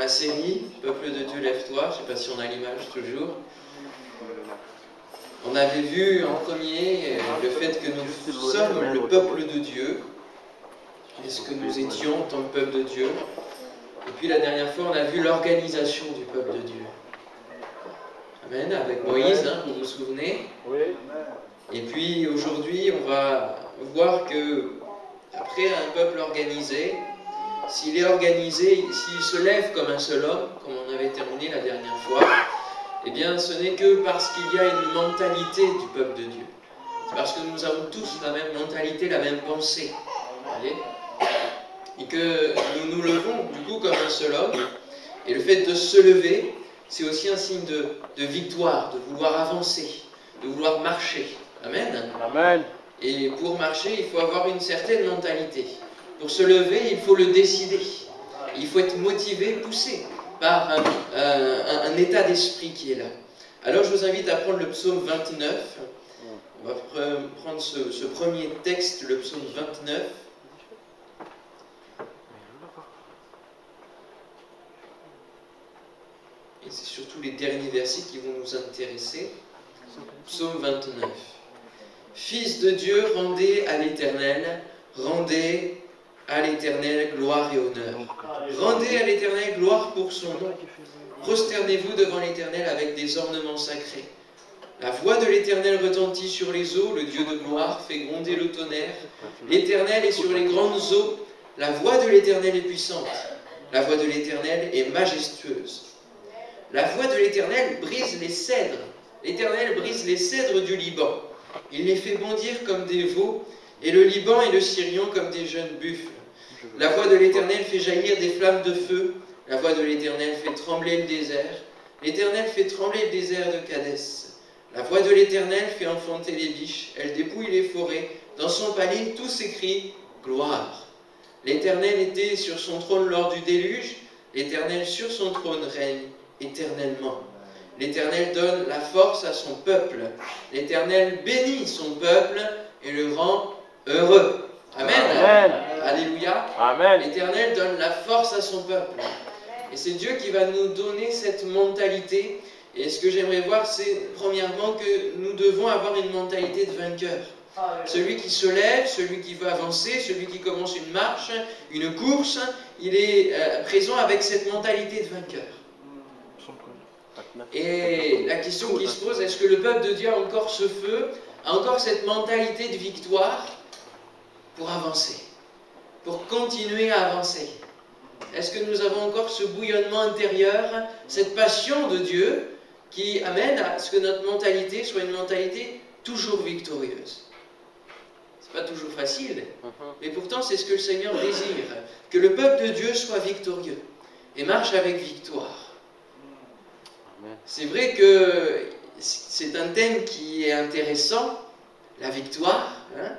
la série Peuple de Dieu, lève-toi. Je ne sais pas si on a l'image toujours. On avait vu en premier le fait que nous sommes le peuple de Dieu. Est-ce que nous étions en tant que peuple de Dieu? Et puis la dernière fois, on a vu l'organisation du peuple de Dieu. Amen, avec Moïse, hein, vous vous souvenez? Oui. Et puis aujourd'hui, on va voir que après un peuple organisé, s'il est organisé, s'il se lève comme un seul homme, comme on avait terminé la dernière fois, eh bien ce n'est que parce qu'il y a une mentalité du peuple de Dieu. C'est parce que nous avons tous la même mentalité, la même pensée. Vous voyez? Et que nous nous levons du coup comme un seul homme. Et le fait de se lever, c'est aussi un signe de victoire, de vouloir avancer, de vouloir marcher. Amen. Amen. Et pour marcher, il faut avoir une certaine mentalité. Pour se lever, il faut le décider. Il faut être motivé, poussé par un état d'esprit qui est là. Alors je vous invite à prendre le psaume 29. On va prendre ce premier texte, le psaume 29. Et c'est surtout les derniers versets qui vont nous intéresser. Psaume 29. Fils de Dieu, rendez à l'Éternel gloire et honneur. Rendez à l'Éternel gloire pour son nom. Prosternez-vous devant l'Éternel avec des ornements sacrés. La voix de l'Éternel retentit sur les eaux, le Dieu de gloire fait gronder le tonnerre. L'Éternel est sur les grandes eaux, la voix de l'Éternel est puissante. La voix de l'Éternel est majestueuse. La voix de l'Éternel brise les cèdres. L'Éternel brise les cèdres du Liban. Il les fait bondir comme des veaux, et le Liban et le Sirion comme des jeunes buffles. La voix de l'Éternel fait jaillir des flammes de feu. La voix de l'Éternel fait trembler le désert. L'Éternel fait trembler le désert de Kadès. La voix de l'Éternel fait enfanter les biches. Elle dépouille les forêts. Dans son palais, tous s'écrient gloire. L'Éternel était sur son trône lors du déluge. L'Éternel sur son trône règne éternellement. L'Éternel donne la force à son peuple. L'Éternel bénit son peuple et le rend heureux. Amen. Amen. Alléluia. Amen. L'Éternel donne la force à son peuple. Et c'est Dieu qui va nous donner cette mentalité. Et ce que j'aimerais voir, c'est premièrement que nous devons avoir une mentalité de vainqueur. Celui qui se lève, celui qui veut avancer, celui qui commence une marche, une course, il est présent avec cette mentalité de vainqueur. Et la question qui se pose, est-ce que le peuple de Dieu a encore ce feu, a encore cette mentalité de victoire pour avancer, pour continuer à avancer? Est-ce que nous avons encore ce bouillonnement intérieur, cette passion de Dieu qui amène à ce que notre mentalité soit une mentalité toujours victorieuse? C'est pas toujours facile, mais pourtant c'est ce que le Seigneur désire, que le peuple de Dieu soit victorieux et marche avec victoire. C'est vrai que c'est un thème qui est intéressant, la victoire, hein?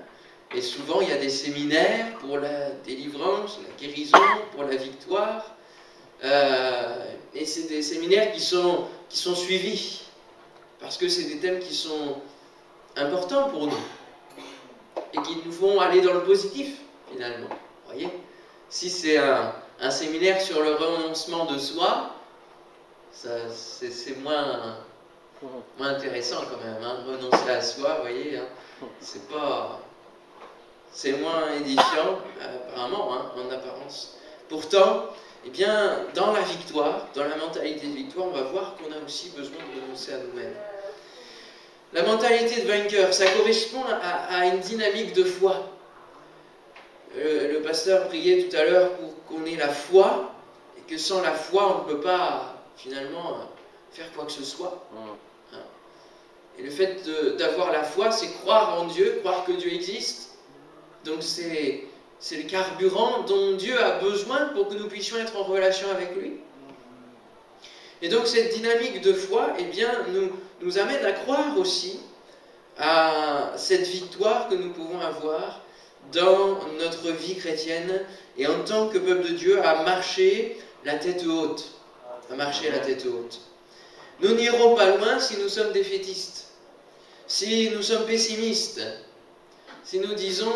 Et souvent il y a des séminaires pour la délivrance, la guérison, pour la victoire, et c'est des séminaires qui sont suivis, parce que c'est des thèmes qui sont importants pour nous, et qui nous font aller dans le positif, finalement. Vous voyez? Si c'est un séminaire sur le renoncement de soi, c'est moins intéressant quand même, hein, renoncer à soi, vous voyez, hein, c'est moins édifiant, apparemment, hein, en apparence. Pourtant, eh bien, dans la victoire, dans la mentalité de victoire, on va voir qu'on a aussi besoin de renoncer à nous-mêmes. La mentalité de vainqueur, ça correspond à une dynamique de foi. Le pasteur priait tout à l'heure pour qu'on ait la foi, et que sans la foi, on ne peut pas finalement faire quoi que ce soit. Et le fait d'avoir la foi, c'est croire en Dieu, croire que Dieu existe. Donc c'est le carburant dont Dieu a besoin pour que nous puissions être en relation avec lui. Et donc cette dynamique de foi, eh bien, nous amène à croire aussi à cette victoire que nous pouvons avoir dans notre vie chrétienne et en tant que peuple de Dieu à marcher la tête haute. À marcher la tête haute. Nous n'irons pas loin si nous sommes défaitistes, si nous sommes pessimistes, si nous disons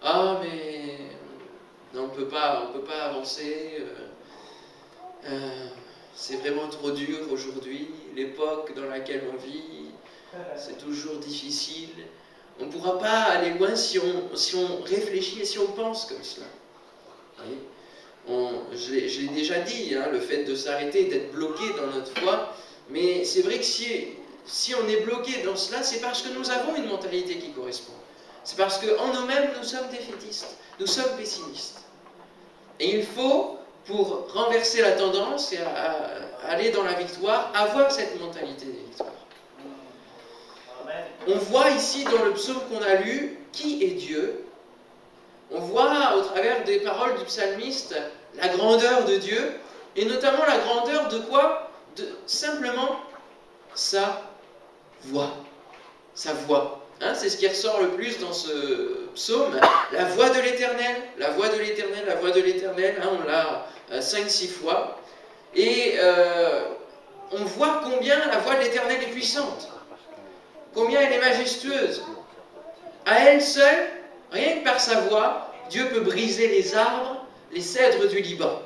ah mais on ne peut pas avancer, c'est vraiment trop dur aujourd'hui, l'époque dans laquelle on vit, c'est toujours difficile. On ne pourra pas aller loin si on réfléchit et si on pense comme cela. Je l'ai déjà dit, hein, le fait de s'arrêter, d'être bloqué dans notre foi, mais c'est vrai que si on est bloqué dans cela, c'est parce que nous avons une mentalité qui correspond. C'est parce qu'en nous-mêmes, nous sommes défaitistes, nous sommes pessimistes. Et il faut, pour renverser la tendance et aller dans la victoire, avoir cette mentalité de victoire. On voit ici dans le psaume qu'on a lu, qui est Dieu? On voit au travers des paroles du psalmiste la grandeur de Dieu, et notamment la grandeur de quoi? Simplement sa voix. Sa voix. Hein, c'est ce qui ressort le plus dans ce psaume. La voix de l'Éternel, la voix de l'Éternel, la voix de l'Éternel. Hein, on l'a 5-6 fois. Et on voit combien la voix de l'Éternel est puissante. Combien elle est majestueuse. À elle seule, rien que par sa voix, Dieu peut briser les arbres, les cèdres du Liban.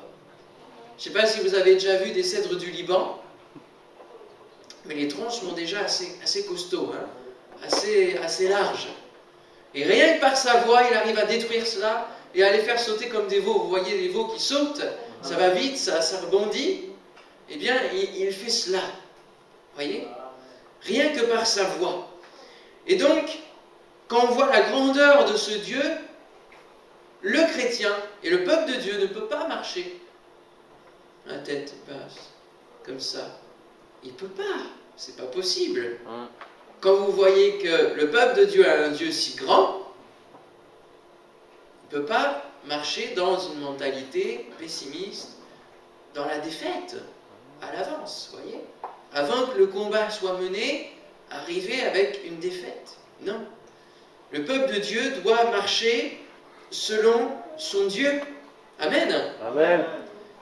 Je ne sais pas si vous avez déjà vu des cèdres du Liban, mais les troncs sont déjà assez costauds, hein, assez larges. Et rien que par sa voix, il arrive à détruire cela et à les faire sauter comme des veaux. Vous voyez les veaux qui sautent, ça va vite, ça rebondit. Eh bien, il fait cela. Vous voyez? Rien que par sa voix. Et donc, quand on voit la grandeur de ce Dieu, le chrétien et le peuple de Dieu ne peut pas marcher la tête basse, comme ça. Il ne peut pas, c'est pas possible. Quand vous voyez que le peuple de Dieu a un Dieu si grand, il ne peut pas marcher dans une mentalité pessimiste, dans la défaite, à l'avance, vous voyez. Avant que le combat soit mené, arriver avec une défaite. Non. Le peuple de Dieu doit marcher selon son Dieu. Amen. Amen.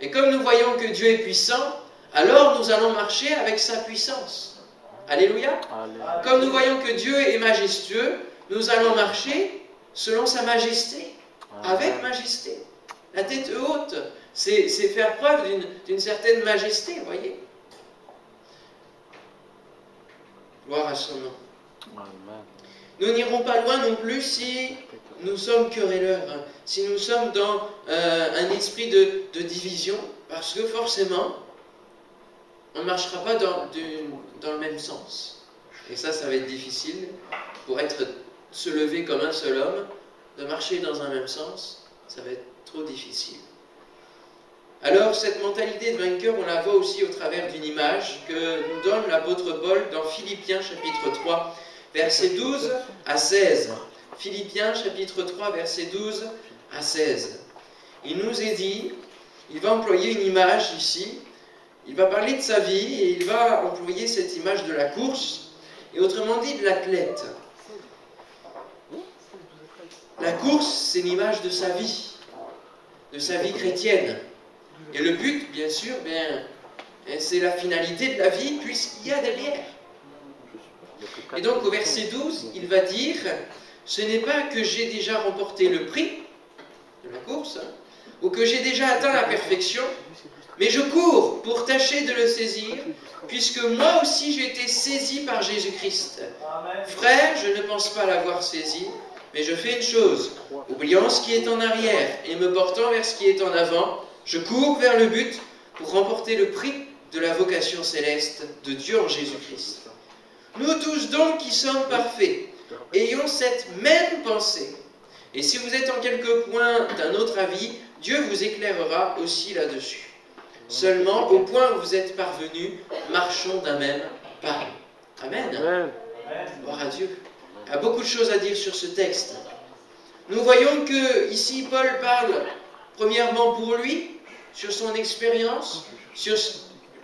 Et comme nous voyons que Dieu est puissant, alors nous allons marcher avec sa puissance. Alléluia. Amen. Comme nous voyons que Dieu est majestueux, nous allons marcher selon sa majesté. Avec majesté. La tête haute, c'est faire preuve d'une certaine majesté, vous voyez. Gloire à son nom. Amen. Nous n'irons pas loin non plus si nous sommes querelleurs, hein, si nous sommes dans un esprit de division, parce que forcément, on ne marchera pas dans le même sens. Et ça va être difficile pour se lever comme un seul homme, de marcher dans un même sens, ça va être trop difficile. Alors, cette mentalité de vainqueur, on la voit aussi au travers d'une image que nous donne l'apôtre Paul dans Philippiens chapitre 3, versets 12 à 16. Philippiens chapitre 3, versets 12 à 16. Il nous est dit, il va employer une image ici, il va parler de sa vie et il va employer cette image de la course, et autrement dit de l'athlète. La course, c'est l'image de sa vie chrétienne. Et le but, bien sûr, c'est la finalité de la vie, puisqu'il y a derrière. Et donc, au verset 12, il va dire, ce n'est pas que j'ai déjà remporté le prix de la course, hein, ou que j'ai déjà atteint la perfection, mais je cours pour tâcher de le saisir, puisque moi aussi j'ai été saisi par Jésus-Christ. Frère, je ne pense pas l'avoir saisi, mais je fais une chose, oubliant ce qui est en arrière et me portant vers ce qui est en avant, je cours vers le but pour remporter le prix de la vocation céleste de Dieu en Jésus-Christ. Nous tous donc qui sommes parfaits, ayons cette même pensée. Et si vous êtes en quelque point d'un autre avis, Dieu vous éclairera aussi là-dessus. Seulement, au point où vous êtes parvenus, marchons d'un même pas. Amen. Amen. Gloire à Dieu. Il y a beaucoup de choses à dire sur ce texte. Nous voyons que ici Paul parle premièrement pour lui, sur son expérience, sur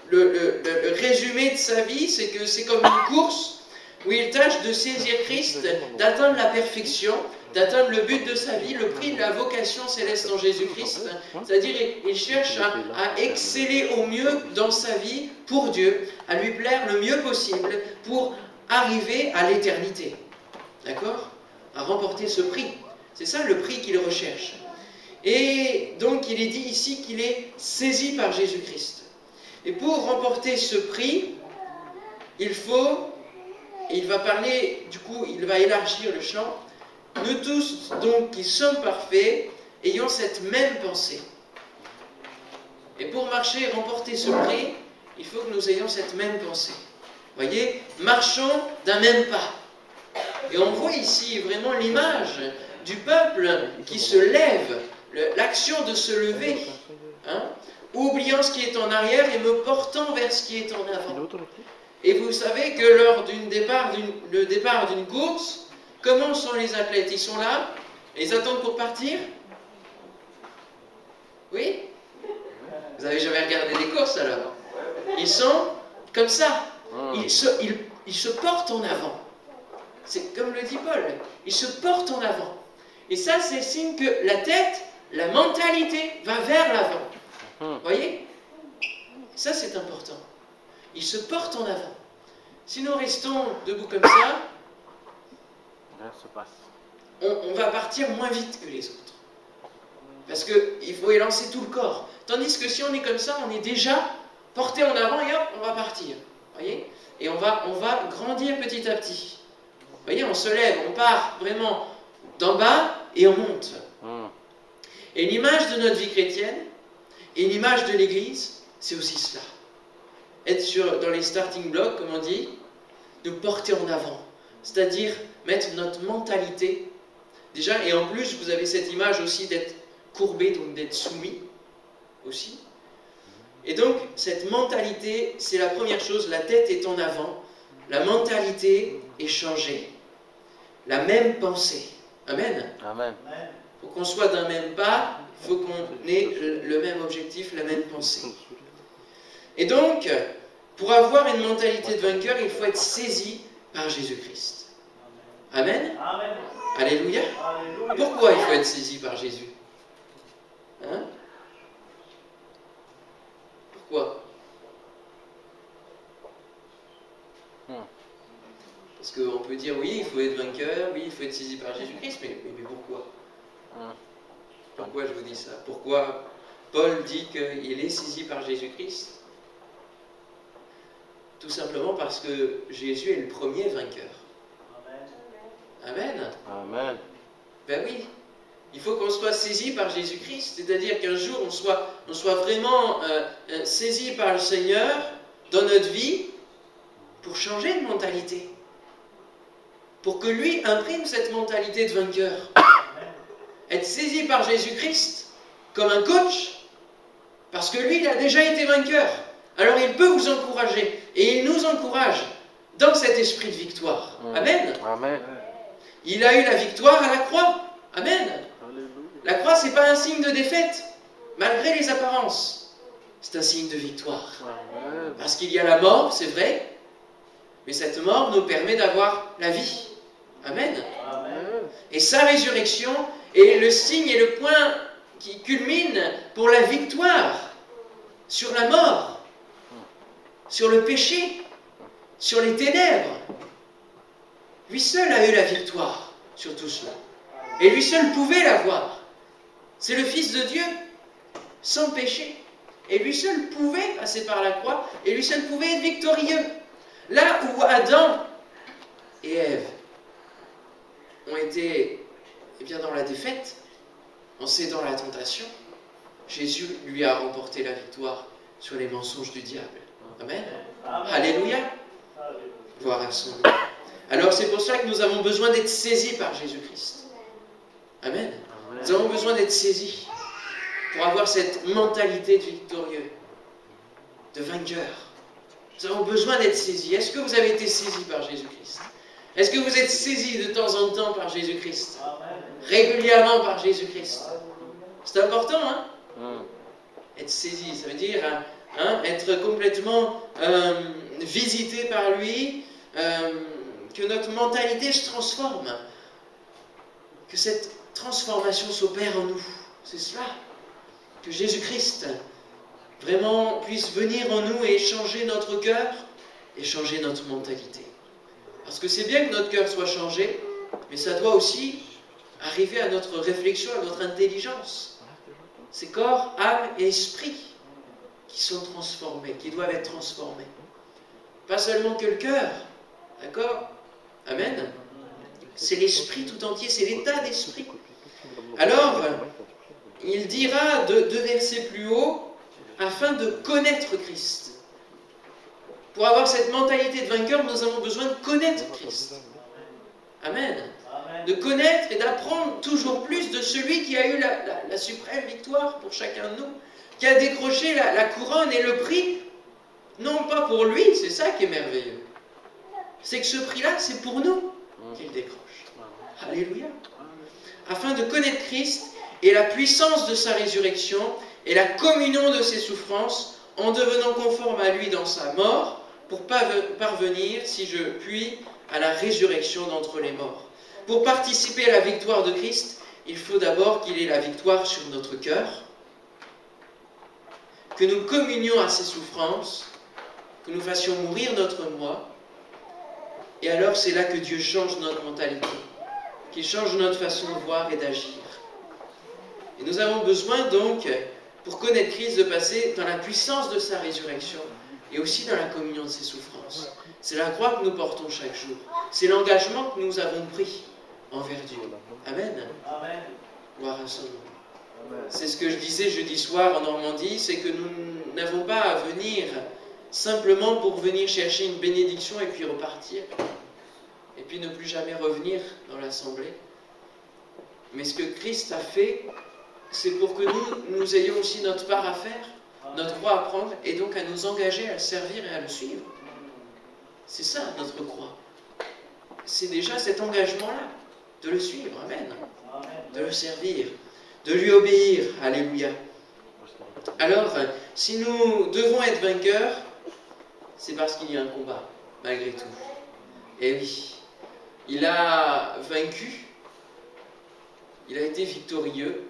le résumé de sa vie, c'est que c'est comme une course où il tâche de saisir Christ, d'atteindre la perfection, d'atteindre le but de sa vie, le prix de la vocation céleste en Jésus-Christ. C'est-à-dire il cherche à exceller au mieux dans sa vie pour Dieu, à lui plaire le mieux possible pour arriver à l'éternité. D'accord? À remporter ce prix. C'est ça le prix qu'il recherche. Et donc il est dit ici qu'il est saisi par Jésus-Christ. Et pour remporter ce prix, il faut, et il va parler, du coup il va élargir le champ, nous tous donc qui sommes parfaits, ayons cette même pensée. Et pour marcher et remporter ce prix, il faut que nous ayons cette même pensée. Voyez, marchons d'un même pas. Et on voit ici vraiment l'image du peuple qui se lève, l'action de se lever, hein, oubliant ce qui est en arrière et me portant vers ce qui est en avant. Et vous savez que lors le départ d'une course, comment sont les athlètes? Ils sont là, ils attendent pour partir? Oui? Vous n'avez jamais regardé des courses alors? Ils sont comme ça. Ils se portent en avant. C'est comme le dit Paul. Ils se portent en avant. Et ça, c'est signe que la tête, la mentalité va vers l'avant. Voyez? Ça, c'est important. Ils se portent en avant. Si nous restons debout comme ça, on va partir moins vite que les autres. Parce qu'il faut élancer tout le corps. Tandis que si on est comme ça, on est déjà porté en avant et hop, on va partir. Voyez? Et on va grandir petit à petit. Voyez, on se lève, on part vraiment d'en bas et on monte. Et l'image de notre vie chrétienne et l'image de l'Église, c'est aussi cela. Être dans les starting blocks, comme on dit, nous porter en avant. C'est-à-dire mettre notre mentalité. Déjà, et en plus, vous avez cette image aussi d'être courbé, donc d'être soumis aussi. Et donc, cette mentalité, c'est la première chose, la tête est en avant, la mentalité est changée. La même pensée. Amen. Amen. Pour qu'on soit d'un même pas, il faut qu'on ait le même objectif, la même pensée. Et donc, pour avoir une mentalité de vainqueur, il faut être saisi par Jésus-Christ. Amen. Amen. Alléluia. Alléluia. Pourquoi il faut être saisi par Jésus? Hein? Pourquoi? Parce qu'on peut dire oui, il faut être vainqueur, oui, il faut être saisi par Jésus-Christ, mais pourquoi? Pourquoi je vous dis ça? Pourquoi Paul dit qu'il est saisi par Jésus-Christ? Tout simplement parce que Jésus est le premier vainqueur. Amen. Amen. Ben oui, il faut qu'on soit saisi par Jésus-Christ, c'est-à-dire qu'un jour on soit vraiment saisi par le Seigneur dans notre vie pour changer de mentalité. Pour que lui imprime cette mentalité de vainqueur. Être saisi par Jésus-Christ comme un coach, parce que lui, il a déjà été vainqueur. Alors il peut vous encourager, et il nous encourage dans cet esprit de victoire. Amen. Amen. Il a eu la victoire à la croix. Amen. La croix, ce n'est pas un signe de défaite, malgré les apparences. C'est un signe de victoire. Parce qu'il y a la mort, c'est vrai, mais cette mort nous permet d'avoir la vie. Amen. Et sa résurrection est le signe et le point qui culmine pour la victoire sur la mort, sur le péché, sur les ténèbres. Lui seul a eu la victoire sur tout cela. Et lui seul pouvait l'avoir. C'est le Fils de Dieu, sans péché. Et lui seul pouvait passer par la croix, et lui seul pouvait être victorieux. Là où Adam et Ève ont été dans la défaite, en cédant à la tentation, Jésus lui a remporté la victoire sur les mensonges du diable. Amen. Alléluia. Gloire à son nom. Alors c'est pour ça que nous avons besoin d'être saisis par Jésus-Christ. Amen. Nous avons besoin d'être saisis pour avoir cette mentalité de victorieux, de vainqueur. Nous avons besoin d'être saisis. Est-ce que vous avez été saisis par Jésus-Christ? Est-ce que vous êtes saisis de temps en temps par Jésus-Christ? Régulièrement par Jésus-Christ? C'est important, hein? Être saisi, ça veut dire être complètement visité par lui, que notre mentalité se transforme, que cette transformation s'opère en nous. C'est cela. Que Jésus-Christ vraiment puisse venir en nous et changer notre cœur et changer notre mentalité. Parce que c'est bien que notre cœur soit changé, mais ça doit aussi arriver à notre réflexion, à notre intelligence. c'est corps, âme et esprit qui sont transformés, qui doivent être transformés. Pas seulement que le cœur, d'accord? Amen. C'est l'esprit tout entier, c'est l'état d'esprit. Alors, il dira deux versets plus haut, afin de connaître Christ. Pour avoir cette mentalité de vainqueur, nous avons besoin de connaître Christ. Amen. De connaître et d'apprendre toujours plus de celui qui a eu la suprême victoire pour chacun de nous, qui a décroché la couronne et le prix, non pas pour lui, c'est ça qui est merveilleux. C'est que ce prix-là, c'est pour nous qu'il décroche. Alléluia. Afin de connaître Christ et la puissance de sa résurrection et la communion de ses souffrances, en devenant conforme à lui dans sa mort, pour parvenir, si je puis, à la résurrection d'entre les morts. Pour participer à la victoire de Christ, il faut d'abord qu'il ait la victoire sur notre cœur, que nous communions à ses souffrances, que nous fassions mourir notre moi, et alors c'est là que Dieu change notre mentalité, qu'il change notre façon de voir et d'agir. Et nous avons besoin donc, pour connaître Christ, de passer dans la puissance de sa résurrection et aussi dans la communion de ses souffrances. C'est la croix que nous portons chaque jour. C'est l'engagement que nous avons pris envers Dieu. Amen. Amen. Gloire à son nom. C'est ce que je disais jeudi soir en Normandie, c'est que nous n'avons pas à venir simplement pour venir chercher une bénédiction et puis repartir. Et puis ne plus jamais revenir dans l'assemblée. Mais ce que Christ a fait, c'est pour que nous ayons aussi notre part à faire, notre croix à prendre, et donc à nous engager à le servir et à le suivre. C'est ça notre croix. C'est déjà cet engagement-là, de le suivre, amen, de le servir, de lui obéir, alléluia. Alors, si nous devons être vainqueurs, c'est parce qu'il y a un combat, malgré tout. Et oui, il a vaincu, il a été victorieux,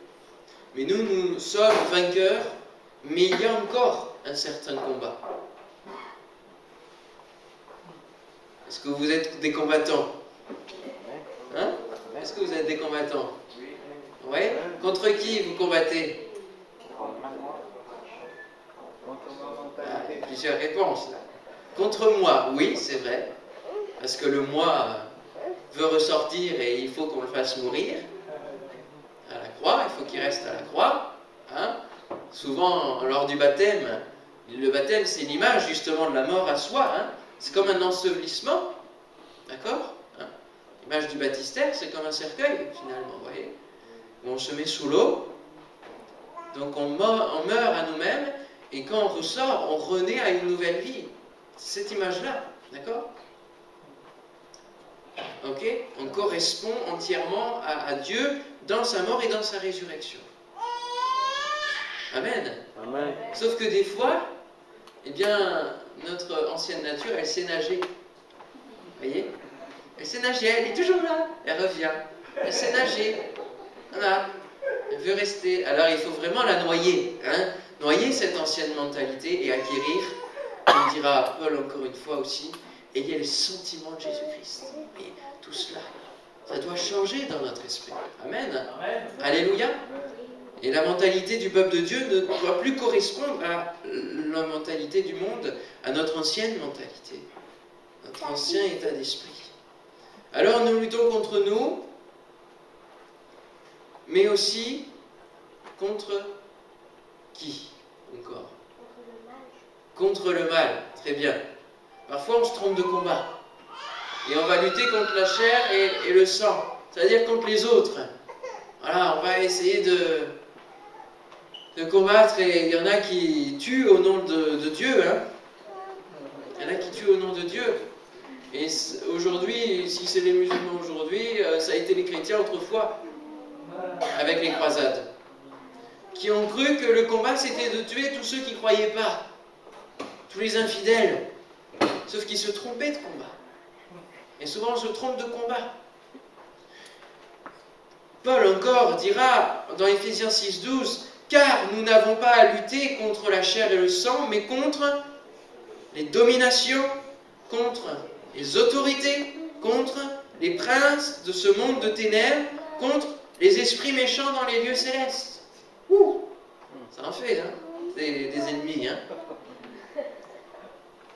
mais nous sommes vainqueurs, mais il y a encore un certain combat. Est-ce que vous êtes des combattants? Hein? Est-ce que vous êtes des combattants? Oui. Contre qui vous combattez? Plusieurs réponses. Contre moi, oui, c'est vrai. Parce que le moi veut ressortir et il faut qu'on le fasse mourir. À la croix, il faut qu'il reste à la croix. Hein? Souvent, lors du baptême, le baptême, c'est l'image justement de la mort à soi. Hein? C'est comme un ensevelissement. D'accord? Hein? L'image du baptistère, c'est comme un cercueil, finalement, vous voyez? Où on se met sous l'eau. Donc on meurt à nous-mêmes, et quand on ressort, on renaît à une nouvelle vie. C'est cette image-là. D'accord? Ok? On correspond entièrement à Dieu dans sa mort et dans sa résurrection. Amen. Amen. Sauf que des fois, eh bien, notre ancienne nature, elle sait nager. Vous voyez? Elle sait nager, elle est toujours là. Elle revient. Elle sait nager. Voilà. Elle veut rester. Alors il faut vraiment la noyer. Hein? Noyer cette ancienne mentalité et acquérir, comme dira Paul encore une fois aussi, ayez les sentiments de Jésus-Christ. Et tout cela, ça doit changer dans notre esprit. Amen. Amen. Alléluia. Et la mentalité du peuple de Dieu ne doit plus correspondre à la mentalité du monde, à notre ancienne mentalité, notre ancien état d'esprit. Alors nous luttons contre nous, mais aussi contre qui encore? Contre le mal. Très bien. Parfois on se trompe de combat. Et on va lutter contre la chair et le sang, c'est-à-dire contre les autres. Voilà, on va essayer de combattre, et il y en a qui tuent au nom de Dieu. Hein. Il y en a qui tuent au nom de Dieu. Et aujourd'hui, si c'est les musulmans aujourd'hui, ça a été les chrétiens autrefois, avec les croisades, qui ont cru que le combat c'était de tuer tous ceux qui ne croyaient pas, tous les infidèles, sauf qu'ils se trompaient de combat. Et souvent on se trompe de combat. Paul encore dira dans Éphésiens 6,12, car nous n'avons pas à lutter contre la chair et le sang, mais contre les dominations, contre les autorités, contre les princes de ce monde de ténèbres, contre les esprits méchants dans les lieux célestes. Ouh. fait, hein, des ennemis. Hein.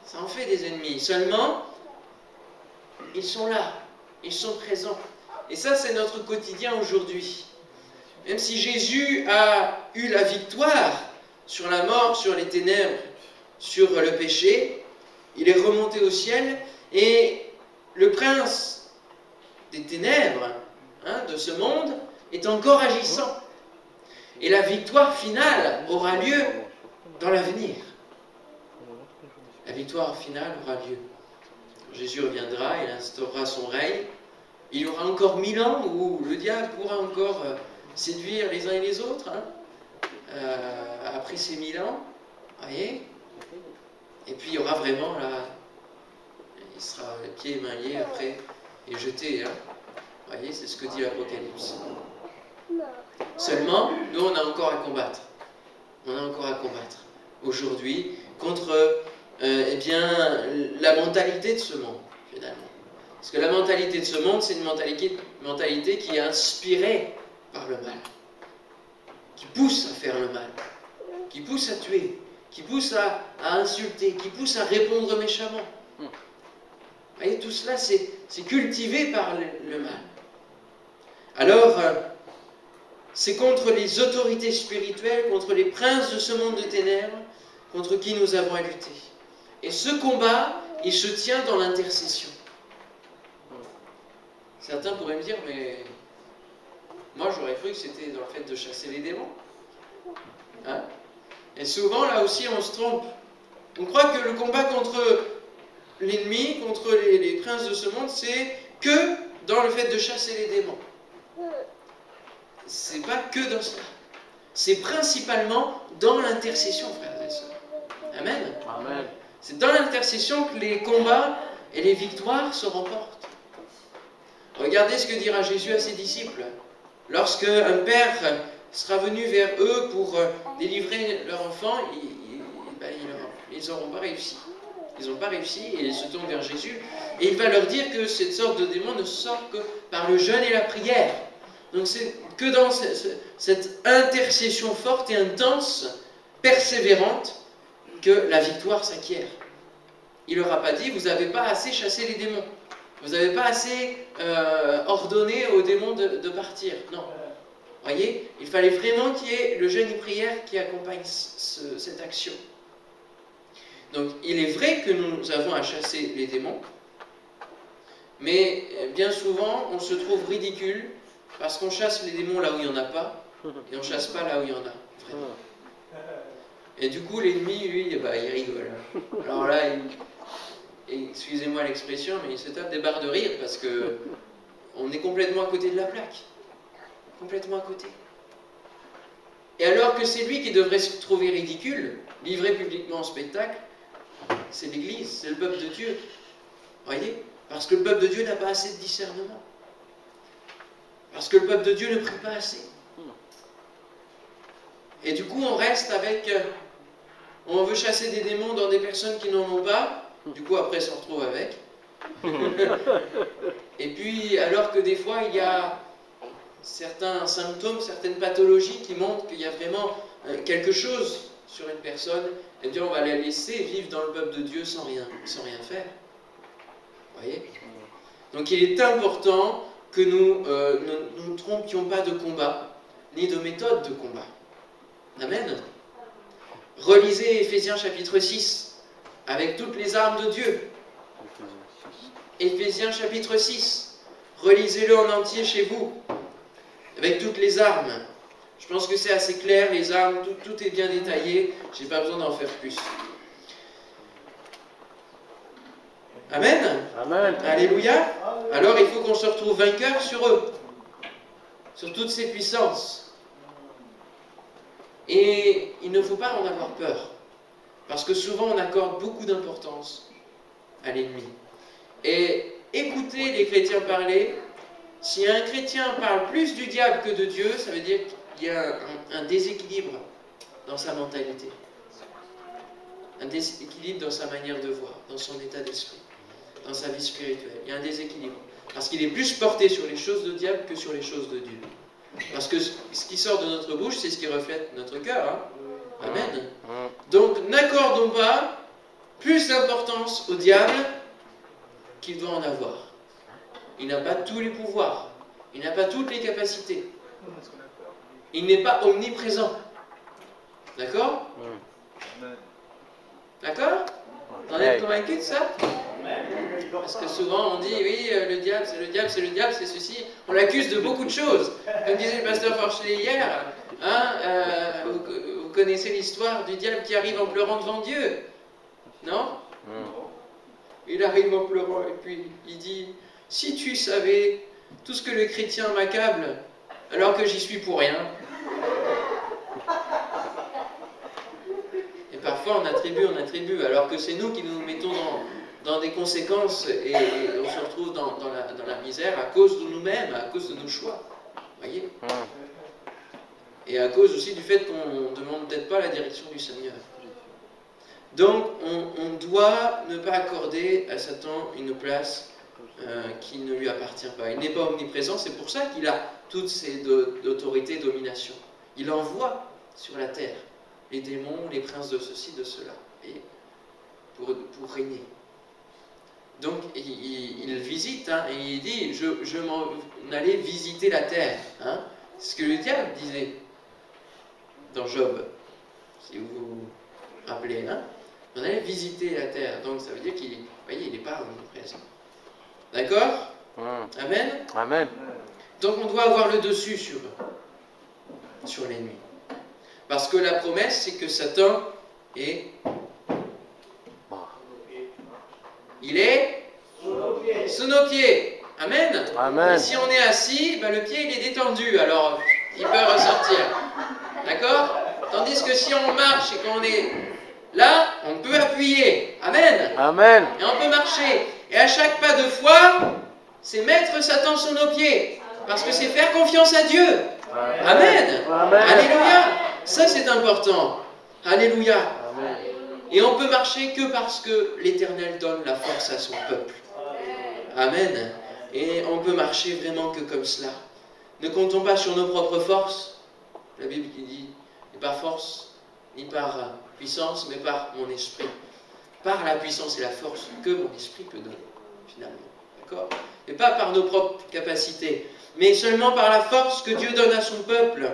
Ça en fait des ennemis. Seulement, ils sont là, ils sont présents. Et ça, c'est notre quotidien aujourd'hui. Même si Jésus a eu la victoire sur la mort, sur les ténèbres, sur le péché, il est remonté au ciel et le prince des ténèbres, hein, de ce monde, est encore agissant. Et la victoire finale aura lieu dans l'avenir. La victoire finale aura lieu. Jésus reviendra, il instaurera son règne. Il y aura encore 1000 ans où le diable pourra encore séduire les uns et les autres. Hein. Après ces 1000 ans, voyez. Et puis il y aura vraiment là, il sera pieds et mains liés après et jeté. Hein. Voyez, c'est ce que dit l'Apocalypse. Seulement, nous on a encore à combattre. On a encore à combattre aujourd'hui contre eh bien, la mentalité de ce monde, finalement. Parce que la mentalité de ce monde, c'est une mentalité qui est inspirée par le mal, qui pousse à faire le mal, qui pousse à tuer, qui pousse à insulter, qui pousse à répondre méchamment. Vous voyez, tout cela, c'est cultivé par le mal. Alors, c'est contre les autorités spirituelles, contre les princes de ce monde de ténèbres, contre qui nous avons à lutter. Et ce combat, il se tient dans l'intercession. Certains pourraient me dire, mais moi j'aurais cru que c'était dans le fait de chasser les démons. Hein? Et souvent, là aussi, on se trompe. On croit que le combat contre l'ennemi, contre les princes de ce monde, c'est que dans le fait de chasser les démons. C'est pas que dans cela. C'est principalement dans l'intercession, frères et sœurs. Amen. Amen. C'est dans l'intercession que les combats et les victoires se remportent. Regardez ce que dira Jésus à ses disciples. Lorsque un père sera venu vers eux pour délivrer leur enfant, ils n'auront pas réussi. Ils n'ont pas réussi et ils se tournent vers Jésus. Et il va leur dire que cette sorte de démon ne sort que par le jeûne et la prière. Donc c'est que dans cette intercession forte et intense, persévérante, que la victoire s'acquiert. Il ne leur a pas dit, vous n'avez pas assez chassé les démons. Vous n'avez pas assez ordonné aux démons de partir. Non. Voyez, il fallait vraiment qu'il y ait le jeûne et prière qui accompagne cette action. Donc, il est vrai que nous avons à chasser les démons, mais bien souvent, on se trouve ridicule parce qu'on chasse les démons là où il n'y en a pas, et on ne chasse pas là où il y en a, vraiment. Et du coup, l'ennemi, lui, il rigole. Alors là, excusez-moi l'expression, mais il se tape des barres de rire parce que on est complètement à côté de la plaque. Complètement à côté. Et alors que c'est lui qui devrait se trouver ridicule, livré publiquement en spectacle, c'est l'Église, c'est le peuple de Dieu. Voyez? Parce que le peuple de Dieu n'a pas assez de discernement. Parce que le peuple de Dieu ne prie pas assez. Et du coup, on reste avec... on veut chasser des démons dans des personnes qui n'en ont pas. Du coup, après, on se retrouve avec. Et puis, alors que des fois, il y a certains symptômes, certaines pathologies qui montrent qu'il y a vraiment quelque chose sur une personne, eh bien, on va la laisser vivre dans le peuple de Dieu sans rien faire. Vous voyez? Donc, il est important que nous ne nous trompions pas de combat, ni de méthode de combat. Amen. Relisez Éphésiens chapitre 6, avec toutes les armes de Dieu. Éphésiens chapitre 6. Relisez-le en entier chez vous, avec toutes les armes. Je pense que c'est assez clair, les armes, tout est bien détaillé. Je n'ai pas besoin d'en faire plus. Amen. Amen. Alléluia. Alors il faut qu'on se retrouve vainqueur sur eux, sur toutes ces puissances. Et il ne faut pas en avoir peur, parce que souvent on accorde beaucoup d'importance à l'ennemi. Et écoutez les chrétiens parler. Si un chrétien parle plus du diable que de Dieu, ça veut dire qu'il y a un déséquilibre dans sa mentalité, un déséquilibre dans sa manière de voir, dans son état d'esprit, dans sa vie spirituelle. Il y a un déséquilibre, parce qu'il est plus porté sur les choses de diable que sur les choses de Dieu. Parce que ce qui sort de notre bouche, c'est ce qui reflète notre cœur. Hein. Amen. Donc n'accordons pas plus d'importance au diable qu'il doit en avoir. Il n'a pas tous les pouvoirs. Il n'a pas toutes les capacités. Il n'est pas omniprésent. D'accord? D'accord? Vous en êtes convaincu de ça? Parce que souvent on dit, oui, le diable, c'est le diable, c'est le diable, c'est ceci. On l'accuse de beaucoup de choses. Comme disait le pasteur Forchelet hier, hein, vous connaissez l'histoire du diable qui arrive en pleurant devant Dieu. Non? Il arrive en pleurant et puis il dit, si tu savais tout ce que le chrétien m'accable, alors que j'y suis pour rien. Et parfois on attribue, alors que c'est nous qui nous mettons dans des conséquences et on se retrouve dans la misère à cause de nous-mêmes, à cause de nos choix. Voyez? Et à cause aussi du fait qu'on ne demande peut-être pas la direction du Seigneur. Donc on doit ne pas accorder à Satan une place qui ne lui appartient pas. Il n'est pas omniprésent, c'est pour ça qu'il a toutes ces autorités et domination. Il envoie sur la terre les démons, les princes de ceci, de cela, et pour régner. Donc il visite, hein, et il dit, je m'en allais visiter la terre. Hein, c'est ce que le diable disait dans Job, si vous vous rappelez. Hein, on allait visiter la terre, donc ça veut dire qu'il n'est pas omniprésent. D'accord? Amen? Amen. Donc on doit avoir le dessus sur l'ennemi. Parce que la promesse, c'est que Satan est... Il est sous nos pieds. Amen? Amen. Et si on est assis, ben le pied il est détendu, alors il peut ressortir. D'accord? Tandis que si on marche et qu'on est là, on peut appuyer. Amen? Amen. Et on peut marcher. Et à chaque pas de foi, c'est mettre Satan sous nos pieds. Parce que c'est faire confiance à Dieu. Amen. Amen. Alléluia. Ça c'est important. Alléluia. Amen. Et on peut marcher que parce que l'Éternel donne la force à son peuple. Amen. Et on peut marcher vraiment que comme cela. Ne comptons pas sur nos propres forces. La Bible qui dit, ni par force, ni par puissance, mais par mon esprit. Par la puissance et la force que mon esprit peut donner, finalement. D'accord? Et pas par nos propres capacités, mais seulement par la force que Dieu donne à son peuple.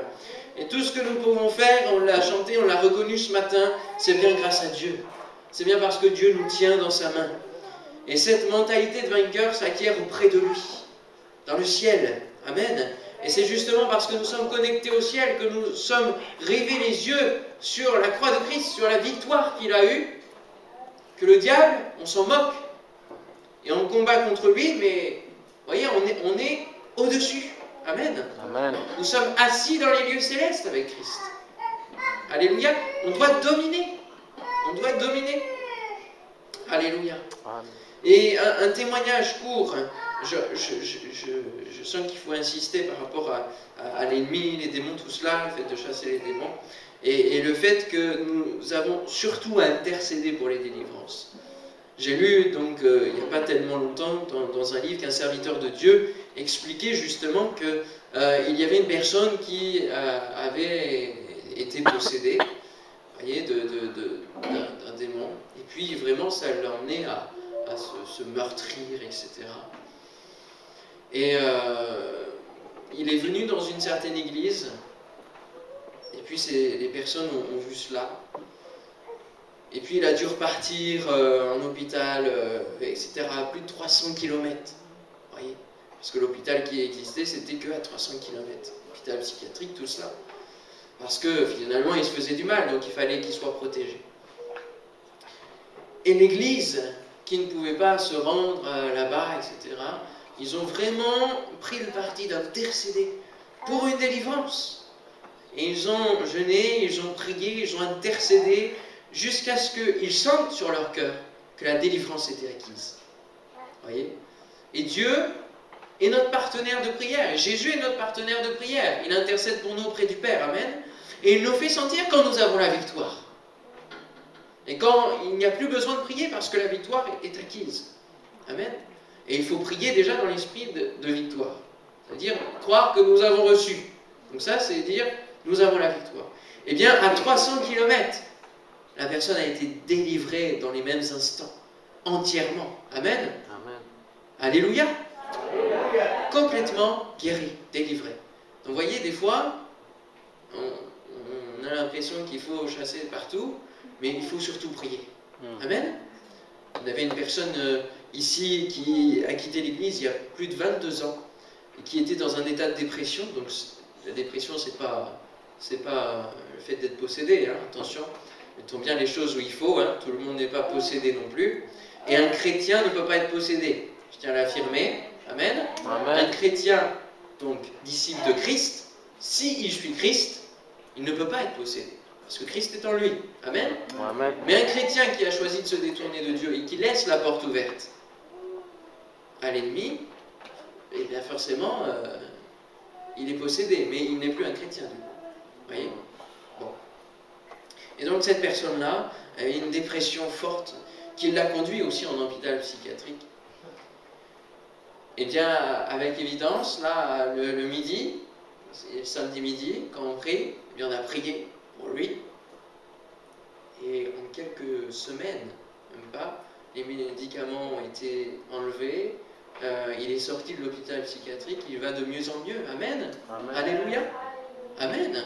Et tout ce que nous pouvons faire, on l'a chanté, on l'a reconnu ce matin, c'est bien grâce à Dieu. C'est bien parce que Dieu nous tient dans sa main. Et cette mentalité de vainqueur s'acquiert auprès de lui, dans le ciel. Amen. Et c'est justement parce que nous sommes connectés au ciel que nous sommes rivés les yeux sur la croix de Christ, sur la victoire qu'il a eue, que le diable, on s'en moque. Et on combat contre lui, mais voyez, on est au-dessus. Amen. Amen. Nous sommes assis dans les lieux célestes avec Christ. Alléluia. On doit dominer. On doit dominer. Alléluia. Amen. Et un témoignage court. Je sens qu'il faut insister par rapport à l'ennemi, les démons, tout cela, le fait de chasser les démons. Et le fait que nous avons surtout à intercéder pour les délivrances. J'ai lu, donc, il n'y a pas tellement longtemps, dans un livre qu'un serviteur de Dieu expliquait justement qu'il y avait une personne qui avait été possédée, voyez, d'un démon. Et puis, vraiment, ça l'a emmené à se meurtrir, etc. Et il est venu dans une certaine église, et puis les personnes ont vu cela. Et puis il a dû repartir en hôpital, etc. à plus de 300 km. Voyez, parce que l'hôpital qui existait, c'était que à 300 km. Hôpital psychiatrique, tout cela. Parce que finalement, il se faisait du mal, donc il fallait qu'il soit protégé. Et l'église, qui ne pouvait pas se rendre là-bas, etc., ils ont vraiment pris le parti d'intercéder pour une délivrance. Et ils ont jeûné, ils ont prié, ils ont intercédé, jusqu'à ce qu'ils sentent sur leur cœur que la délivrance était acquise. Voyez? Et Dieu est notre partenaire de prière. Et Jésus est notre partenaire de prière. Il intercède pour nous auprès du Père. Amen. Et il nous fait sentir quand nous avons la victoire. Et quand il n'y a plus besoin de prier parce que la victoire est acquise. Amen. Et il faut prier déjà dans l'esprit de victoire. C'est-à-dire croire que nous avons reçu. Donc ça, c'est dire nous avons la victoire. Eh bien, à 300 km, la personne a été délivrée dans les mêmes instants, entièrement. Amen. Amen. Alléluia. Complètement guéri, délivré. Donc, vous voyez, des fois, on a l'impression qu'il faut chasser partout, mais il faut surtout prier. Amen. On avait une personne ici qui a quitté l'église il y a plus de 22 ans et qui était dans un état de dépression. Donc, la dépression, c'est pas le fait d'être possédé, hein, attention. Mettons bien les choses où il faut, hein, tout le monde n'est pas possédé non plus. Et un chrétien ne peut pas être possédé. Je tiens à l'affirmer. Amen. Amen. Un chrétien, donc disciple de Christ, s'il suit Christ, il ne peut pas être possédé. Parce que Christ est en lui. Amen. Amen. Mais un chrétien qui a choisi de se détourner de Dieu et qui laisse la porte ouverte à l'ennemi, eh bien forcément, il est possédé, mais il n'est plus un chrétien. Vous voyez? Bon. Et donc cette personne-là a eu une dépression forte qui l'a conduit aussi en hôpital psychiatrique. Eh bien, avec évidence, là, le midi, c'est samedi midi, quand on prie, eh bien, on a prié pour lui. Et en quelques semaines, même pas, les médicaments ont été enlevés. Il est sorti de l'hôpital psychiatrique, il va de mieux en mieux. Amen. Amen. Alléluia. Amen.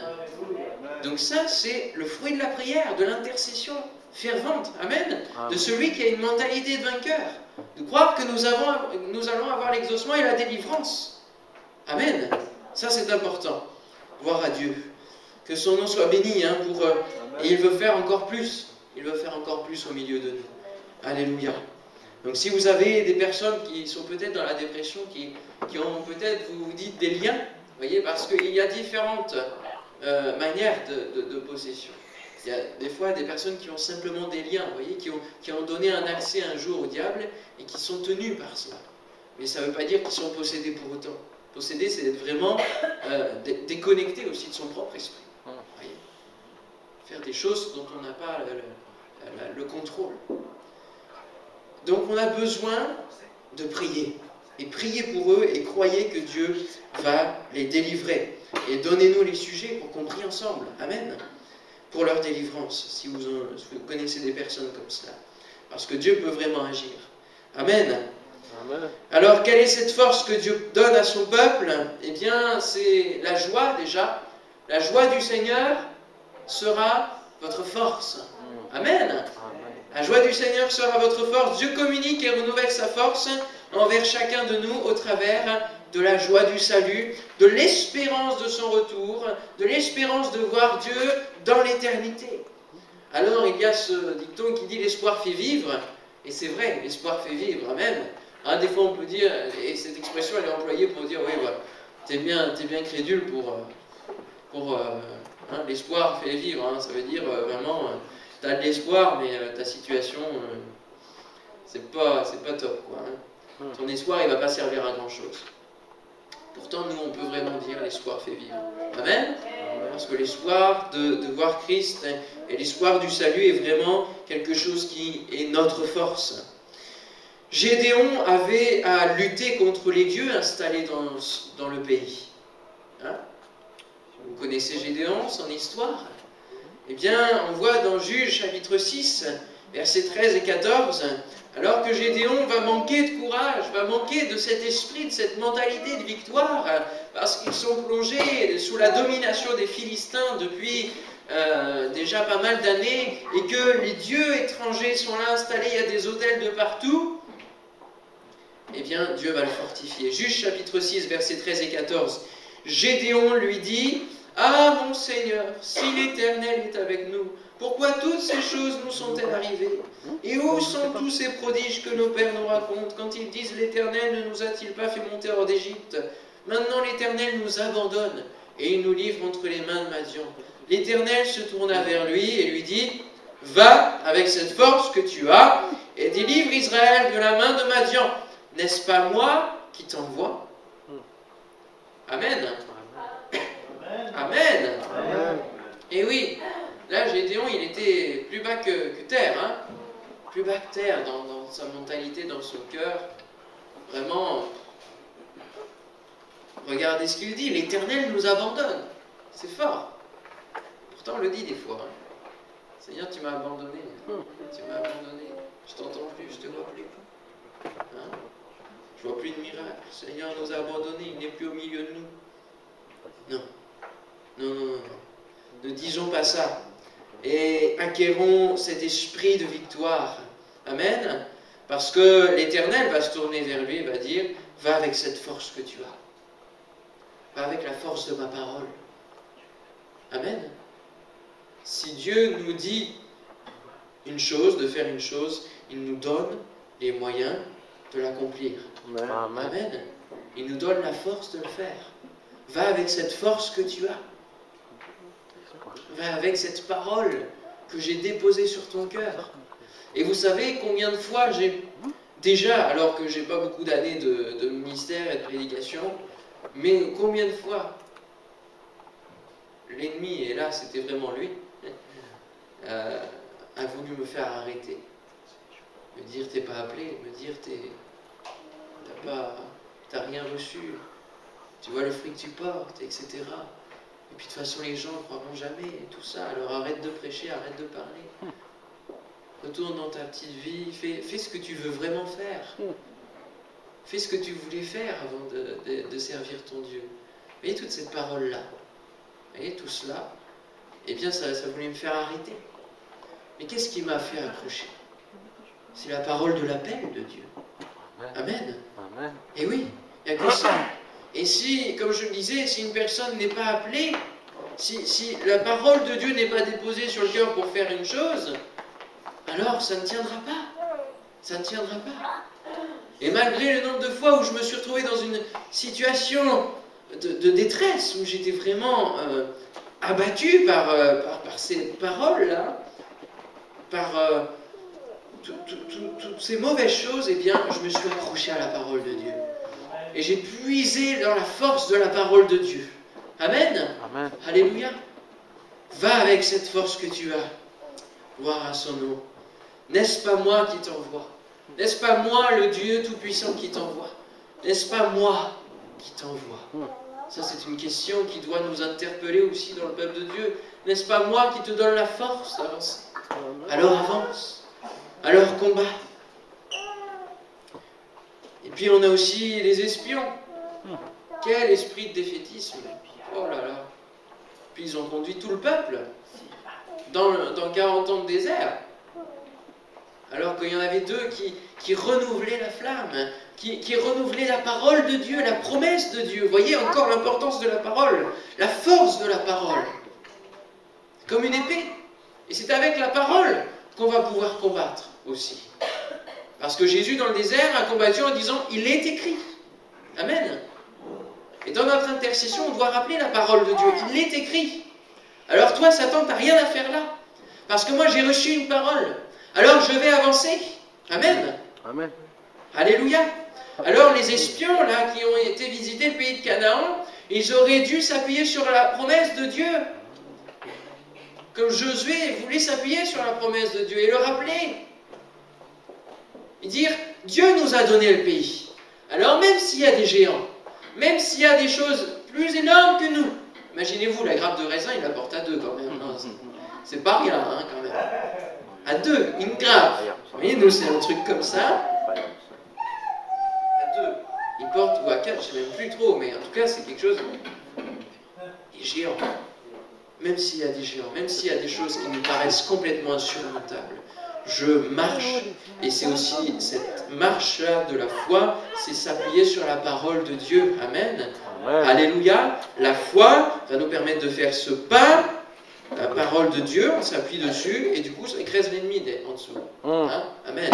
Donc ça, c'est le fruit de la prière, de l'intercession fervente. Amen. Amen. De celui qui a une mentalité de vainqueur. De croire que nous allons avoir l'exaucement et la délivrance. Amen. Ça, c'est important. Gloire à Dieu. Que son nom soit béni. Hein, et il veut faire encore plus. Il veut faire encore plus au milieu de nous. Alléluia. Donc si vous avez des personnes qui sont peut-être dans la dépression, qui ont peut-être, vous dites, des liens, voyez, parce qu'il y a différentes manières de possession. Il y a des fois des personnes qui ont simplement des liens, vous voyez, qui ont donné un accès un jour au diable et qui sont tenus par cela. Mais ça ne veut pas dire qu'ils sont possédés pour autant. Posséder, c'est être vraiment déconnecté aussi de son propre esprit. Voyez. Faire des choses dont on n'a pas le contrôle. Donc on a besoin de prier. Et priez pour eux et croyez que Dieu va les délivrer. Et donnez-nous les sujets pour qu'on prie ensemble. Amen. Pour leur délivrance, si vous connaissez des personnes comme cela. Parce que Dieu peut vraiment agir. Amen. Amen. Alors, quelle est cette force que Dieu donne à son peuple? Eh bien, c'est la joie déjà. La joie du Seigneur sera votre force. Amen. La joie du Seigneur sera votre force. Dieu communique et renouvelle sa force envers chacun de nous au travers de la joie du salut, de l'espérance de son retour, de l'espérance de voir Dieu dans l'éternité. Alors, il y a ce dicton qui dit « l'espoir fait vivre ». Et c'est vrai, l'espoir fait vivre. Amen. Hein, des fois, on peut dire, et cette expression, elle est employée pour dire « oui, voilà, t'es bien crédule pour l'espoir fait vivre hein. ». Ça veut dire vraiment, t'as de l'espoir, mais ta situation, c'est pas top, quoi. Hein. Ton espoir, il va pas servir à grand-chose. Pourtant, nous, on peut vraiment dire l'espoir fait vivre. Amen. Parce que l'espoir de voir Christ et l'espoir du salut est vraiment quelque chose qui est notre force. Gédéon avait à lutter contre les dieux installés dans le pays. Hein? Vous connaissez Gédéon, son histoire? Eh bien, on voit dans Juges chapitre 6, versets 13 et 14, alors que Gédéon va manquer de courage, va manquer de cet esprit, de cette mentalité de victoire, parce qu'ils sont plongés sous la domination des Philistins depuis déjà pas mal d'années, et que les dieux étrangers sont là installés, il y a des autels de partout, eh bien Dieu va le fortifier. Juges chapitre 6, versets 13 et 14, Gédéon lui dit, « Ah mon Seigneur, si l'Éternel est avec nous, pourquoi toutes ces choses nous sont-elles arrivées? Et où sont tous ces prodiges que nos pères nous racontent quand ils disent l'Éternel ne nous a-t-il pas fait monter hors d'Égypte? Maintenant l'Éternel nous abandonne et il nous livre entre les mains de Madian. L'Éternel se tourna vers lui et lui dit, va avec cette force que tu as et délivre Israël de la main de Madian. N'est-ce pas moi qui t'envoie? Amen. Amen. Amen. Et oui, là Gédéon, il était plus bas que terre, hein? Plus bas que terre dans sa mentalité, dans son cœur. Vraiment, regardez ce qu'il dit, l'Éternel nous abandonne. C'est fort. Pourtant, on le dit des fois. Hein. Seigneur, tu m'as abandonné. Tu m'as abandonné. Je t'entends plus, je te vois plus. Hein? Je vois plus de miracles. Le Seigneur nous a abandonnés, il n'est plus au milieu de nous. Non. Non, non, non, non. Ne disons pas ça. Et acquérons cet esprit de victoire. Amen. Parce que l'Éternel va se tourner vers lui et va dire, va avec cette force que tu as. Va avec la force de ma parole. Amen. Si Dieu nous dit une chose, de faire une chose, il nous donne les moyens de l'accomplir. Amen. Amen. Il nous donne la force de le faire. Va avec cette force que tu as. Va avec cette parole que j'ai déposée sur ton cœur. Et vous savez combien de fois j'ai déjà, alors que j'ai pas beaucoup d'années de ministère et de prédication, mais combien de fois l'ennemi, et là c'était vraiment lui, a voulu me faire arrêter. Me dire t'es pas appelé, me dire t'as rien reçu, tu vois le fruit que tu portes, etc. Et puis de toute façon les gens ne croiront jamais, et tout ça, alors arrête de prêcher, arrête de parler. Retourne dans ta petite vie, fais ce que tu veux vraiment faire. Fais ce que tu voulais faire avant de servir ton Dieu. Vous voyez toute cette parole-là, vous voyez tout cela, eh bien ça voulait me faire arrêter. Mais qu'est-ce qui m'a fait accrocher? C'est la parole de l'appel de Dieu. Amen. Amen. Et oui, il n'y a que ça. Et si, comme je le disais, si une personne n'est pas appelée, si la parole de Dieu n'est pas déposée sur le cœur pour faire une chose, alors ça ne tiendra pas. Ça ne tiendra pas. Et malgré le nombre de fois où je me suis retrouvé dans une situation de détresse, où j'étais vraiment abattu par ces paroles-là, par toutes ces mauvaises choses, eh bien, je me suis accroché à la parole de Dieu. Et j'ai puisé dans la force de la parole de Dieu. Amen. Amen. Alléluia. Va avec cette force que tu as. Gloire à son nom. N'est-ce pas moi qui t'envoie? N'est-ce pas moi, le Dieu Tout-Puissant, qui t'envoie? N'est-ce pas moi qui t'envoie? Ça, c'est une question qui doit nous interpeller aussi dans le peuple de Dieu. N'est-ce pas moi qui te donne la force d'avancer? Alors avance. Alors combat. Et puis on a aussi les espions. Quel esprit de défaitisme. Oh là là. Puis ils ont conduit tout le peuple dans 40 ans de désert. Alors qu'il y en avait deux qui renouvelaient la flamme, qui renouvelaient la parole de Dieu, la promesse de Dieu. Vous voyez encore l'importance de la parole, la force de la parole. Comme une épée. Et c'est avec la parole qu'on va pouvoir combattre aussi. Parce que Jésus, dans le désert, a combattu en disant « Il est écrit ». Amen. Et dans notre intercession, on doit rappeler la parole de Dieu. Il est écrit. Alors toi, Satan, tu n'as rien à faire là. Parce que moi, j'ai reçu une parole. Alors je vais avancer. Amen. Amen. Alléluia. Alors les espions là qui ont été visiter le pays de Canaan, ils auraient dû s'appuyer sur la promesse de Dieu. Comme Josué voulait s'appuyer sur la promesse de Dieu et le rappeler. Et dire, Dieu nous a donné le pays. Alors même s'il y a des géants, même s'il y a des choses plus énormes que nous, imaginez-vous, la grappe de raisin, il la porte à deux quand même. C'est pas rien, hein, quand même. À deux, une grappe. Vous voyez, nous, c'est un truc comme ça. À deux. Il porte, ou à quatre, je ne sais même plus trop, mais en tout cas, c'est quelque chose. Des géants. Même s'il y a des géants, même s'il y a des choses qui nous paraissent complètement insurmontables, je marche. Et c'est aussi cette marche-là de la foi, c'est s'appuyer sur la parole de Dieu. Amen. Amen. Alléluia. La foi va nous permettre de faire ce pas. La parole de Dieu, on s'appuie dessus, et du coup, ça écrase l'ennemi en dessous. Hein? Amen.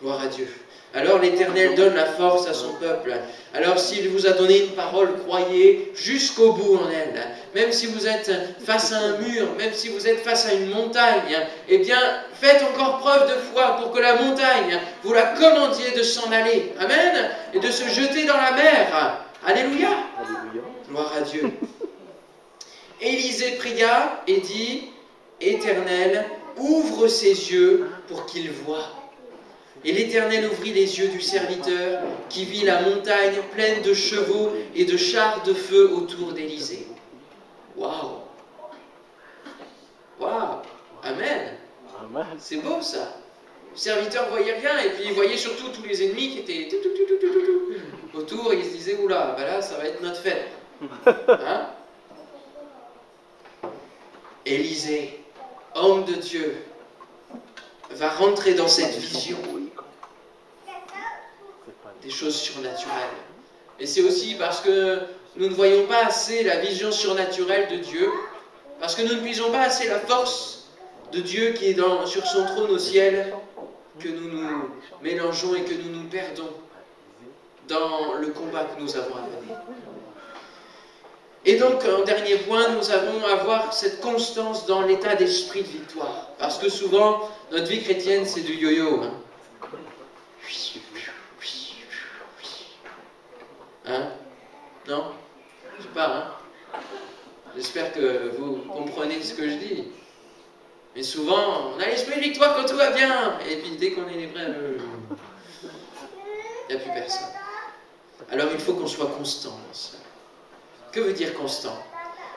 Gloire à Dieu. Alors l'Éternel donne la force à son peuple. Alors s'il vous a donné une parole, croyez jusqu'au bout en elle. Même si vous êtes face à un mur, même si vous êtes face à une montagne, eh bien, faites encore preuve de foi pour que la montagne, vous la commandiez de s'en aller. Amen. Et de se jeter dans la mer. Alléluia. Alléluia. Gloire à Dieu. Élisée pria et dit, Éternel, ouvre ses yeux pour qu'il voie. Et l'Éternel ouvrit les yeux du serviteur qui vit la montagne pleine de chevaux et de chars de feu autour d'Élisée. Waouh! C'est beau ça. Le serviteur ne voyait rien et puis il voyait surtout tous les ennemis qui étaient autour et il se disait oula, ben là ça va être notre fête. Hein? Élisée, homme de Dieu, va rentrer dans cette vision des choses surnaturelles. Et c'est aussi parce que nous ne voyons pas assez la vision surnaturelle de Dieu, parce que nous ne puisons pas assez la force de Dieu qui est sur son trône au ciel, que nous nous mélangeons et que nous nous perdons dans le combat que nous avons à mener. Et donc, en dernier point, nous avons à avoir cette constance dans l'état d'esprit de victoire. Parce que souvent, notre vie chrétienne, c'est du yo-yo. Hein? Non? Je sais pas, hein? J'espère que vous comprenez ce que je dis. Mais souvent, on a l'esprit de victoire quand tout va bien. Et puis, dès qu'on est livré, il n'y a plus personne. Alors, il faut qu'on soit constant dans cela. Que veut dire constant?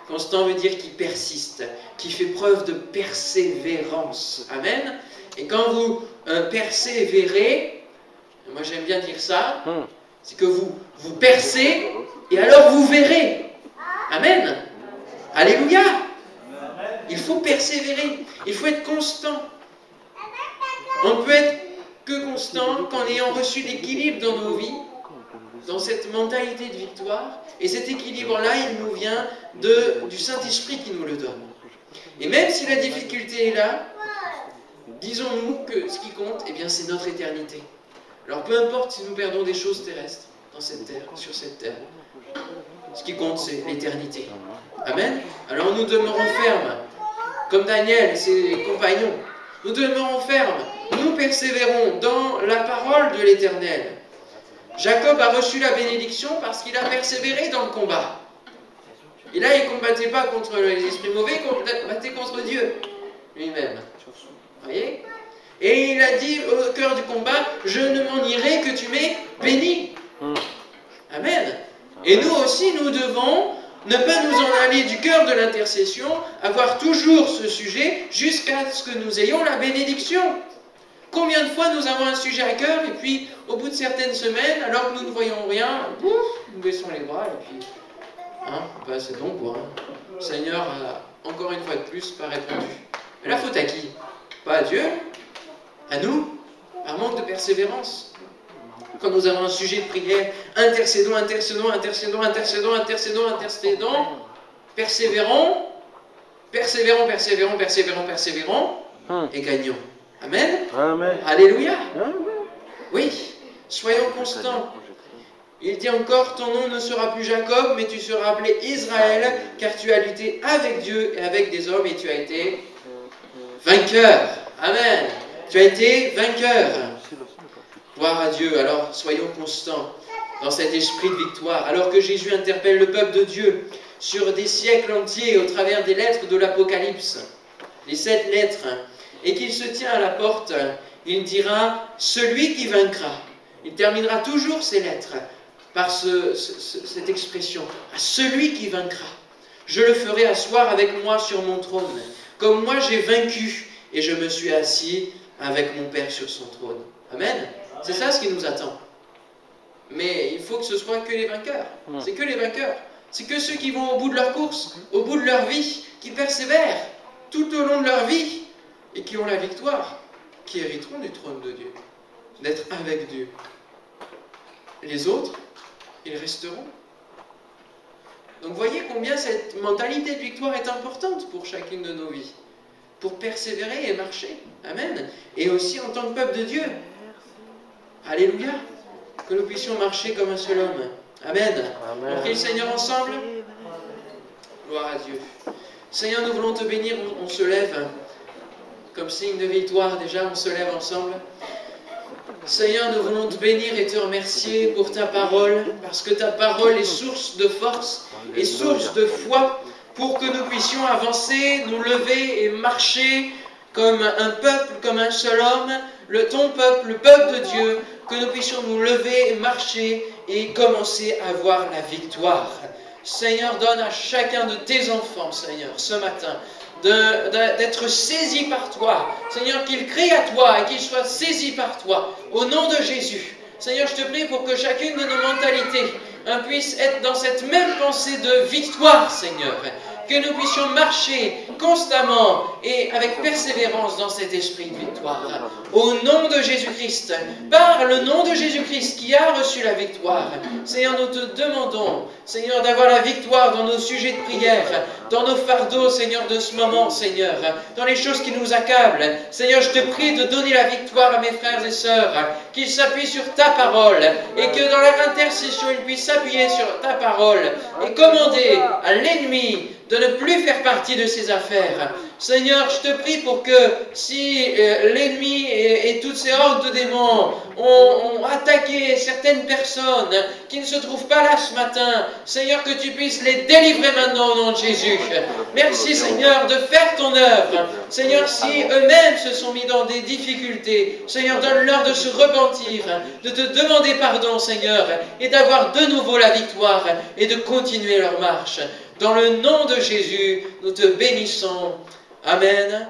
Constant veut dire qui persiste, qui fait preuve de persévérance. Amen. Et quand vous persévérez, moi j'aime bien dire ça, c'est que vous percez et alors vous verrez. Amen. Alléluia. Il faut persévérer, il faut être constant. On ne peut être que constant qu'en ayant reçu l'équilibre dans nos vies, dans cette mentalité de victoire. Et cet équilibre-là, il nous vient du Saint-Esprit qui nous le donne. Et même si la difficulté est là, disons-nous que ce qui compte, eh bien, c'est notre éternité. Alors peu importe si nous perdons des choses terrestres dans cette terre, sur cette terre, ce qui compte, c'est l'éternité. Amen. Alors nous demeurons fermes, comme Daniel et ses compagnons. Nous demeurons fermes, nous persévérons dans la parole de l'Éternel. Jacob a reçu la bénédiction parce qu'il a persévéré dans le combat. Et là, il ne combattait pas contre les esprits mauvais, il combattait contre Dieu lui-même. Vous voyez? Et il a dit au cœur du combat, je ne m'en irai que tu m'aies béni. Amen. Et nous aussi, nous devons ne pas nous en aller du cœur de l'intercession, avoir toujours ce sujet jusqu'à ce que nous ayons la bénédiction. Combien de fois nous avons un sujet à cœur et puis au bout de certaines semaines, alors que nous ne voyons rien, pouf, nous baissons les bras et puis ben c'est bon quoi. Le Seigneur a encore une fois de plus pas répondu. Mais la faute à qui? Pas à Dieu, à nous, par manque de persévérance. Quand nous avons un sujet de prière, intercédons, intercédons, intercédons, intercédons, intercédons, intercédons, persévérons, persévérons, persévérons, persévérons, persévérons, et gagnons. Amen. Amen. Alléluia. Amen. Oui, soyons constants. Il dit encore, ton nom ne sera plus Jacob, mais tu seras appelé Israël, car tu as lutté avec Dieu et avec des hommes, et tu as été vainqueur. Amen. Tu as été vainqueur. Gloire à Dieu. Alors, soyons constants dans cet esprit de victoire. Alors que Jésus interpelle le peuple de Dieu sur des siècles entiers au travers des lettres de l'Apocalypse, les 7 lettres, et qu'il se tient à la porte, il dira « Celui qui vaincra ». Il terminera toujours ses lettres par cette expression « À celui qui vaincra, je le ferai asseoir avec moi sur mon trône, comme moi j'ai vaincu et je me suis assis avec mon Père sur son trône. » Amen. C'est ça ce qui nous attend. Mais il faut que ce soit que les vainqueurs. C'est que les vainqueurs. C'est que ceux qui vont au bout de leur course, au bout de leur vie, qui persévèrent tout au long de leur vie, et qui ont la victoire, qui hériteront du trône de Dieu, d'être avec Dieu. Les autres, ils resteront. Donc voyez combien cette mentalité de victoire est importante pour chacune de nos vies, pour persévérer et marcher. Amen. Et aussi en tant que peuple de Dieu. Alléluia. Que nous puissions marcher comme un seul homme. Amen. On prie le Seigneur ensemble. Gloire à Dieu. Seigneur, nous voulons te bénir, on se lève. Comme signe de victoire, déjà, on se lève ensemble. Seigneur, nous voulons te bénir et te remercier pour ta parole, parce que ta parole est source de force et source de foi, pour que nous puissions avancer, nous lever et marcher comme un peuple, comme un seul homme, ton peuple, le peuple de Dieu, que nous puissions nous lever et marcher et commencer à voir la victoire. Seigneur, donne à chacun de tes enfants, Seigneur, ce matin, d'être saisis par toi. Seigneur, qu'ils crient à toi et qu'ils soient saisis par toi. Au nom de Jésus. Seigneur, je te prie pour que chacune de nos mentalités puisse être dans cette même pensée de victoire, Seigneur. Que nous puissions marcher constamment et avec persévérance dans cet esprit de victoire. Au nom de Jésus-Christ, par le nom de Jésus-Christ qui a reçu la victoire, Seigneur, nous te demandons, Seigneur, d'avoir la victoire dans nos sujets de prière, dans nos fardeaux, Seigneur, de ce moment, Seigneur, dans les choses qui nous accablent. Seigneur, je te prie de donner la victoire à mes frères et sœurs, qu'ils s'appuient sur ta parole et que dans leur intercession, ils puissent s'appuyer sur ta parole et commander à l'ennemi de ne plus faire partie de ces affaires. Seigneur, je te prie pour que si l'ennemi et toutes ces hordes de démons ont attaqué certaines personnes qui ne se trouvent pas là ce matin, Seigneur, que tu puisses les délivrer maintenant au nom de Jésus. Merci Seigneur de faire ton œuvre. Seigneur, si eux-mêmes se sont mis dans des difficultés, Seigneur, donne-leur de se repentir, de te demander pardon, Seigneur, et d'avoir de nouveau la victoire et de continuer leur marche. Dans le nom de Jésus, nous te bénissons. Amen.